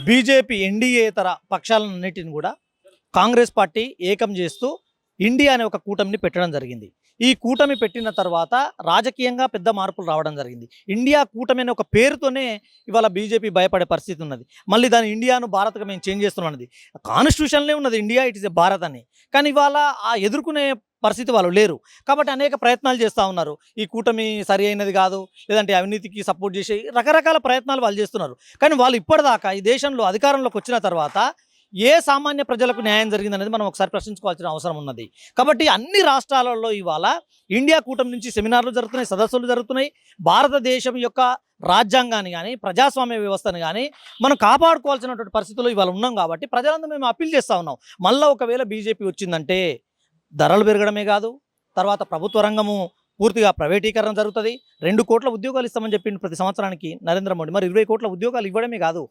BJP ఎన్డీఏతర పక్షాలన్నిటిని కూడా Congress party ఏకం చేస్తూ ఇండియా అనే ఒక కూటమిని పెట్టడం జరిగింది. ఈ కూటమి పెట్టిన తర్వాత రాజకీయంగా పెద్ద మార్పులు రావడం జరిగింది. ఇండియా కూటమి అనే ఒక పేరుతోనే ఇవాళ బీజేపీ భయపడే పరిస్థితి ఉన్నది. మళ్ళీ దాని ఇండియాను భారత్గా మేము చేంజ్ చేస్తున్నాం. కాన్స్టిట్యూషన్లే ఉన్నది India it is a Bharat అని. కానీ ఇవాళ ఆ ఎదుర్కొనే పరిస్థితి వాళ్ళు లేరు. కాబట్టి అనేక ప్రయత్నాలు చేస్తూ ఉన్నారు. ఈ కూటమి సరి అయినది కాదు, లేదంటే అవినీతికి సపోర్ట్ చేసే రకరకాల ప్రయత్నాలు వాళ్ళు చేస్తున్నారు. కానీ వాళ్ళు ఇప్పటిదాకా ఈ దేశంలో అధికారంలోకి వచ్చిన తర్వాత ఏ సామాన్య ప్రజలకు న్యాయం జరిగిందనేది మనం ఒకసారి ప్రశ్నించుకోవాల్సిన అవసరం ఉన్నది. కాబట్టి అన్ని రాష్ట్రాలలో ఇవాళ ఇండియా కూటమి నుంచి సెమినార్లు జరుగుతున్నాయి, సదస్సులు జరుగుతున్నాయి. భారతదేశం యొక్క రాజ్యాంగాన్ని కానీ ప్రజాస్వామ్య వ్యవస్థను కానీ మనం కాపాడుకోవాల్సినటువంటి పరిస్థితుల్లో ఇవాళ ఉన్నాం. కాబట్టి ప్రజలందరూ మేము అప్పీల్ చేస్తూ ఉన్నాం. మళ్ళీ ఒకవేళ బీజేపీ వచ్చిందంటే ధరలు పెరగడమే కాదు, తర్వాత ప్రభుత్వ రంగము పూర్తిగా ప్రైవేటీకరణ జరుగుతుంది. 2 కోట్ల ఉద్యోగాలు ఇస్తామని చెప్పింది ప్రతి సంవత్సరానికి నరేంద్ర మోడీ. మరి 20 కోట్ల ఉద్యోగాలు ఇవ్వడమే కాదు,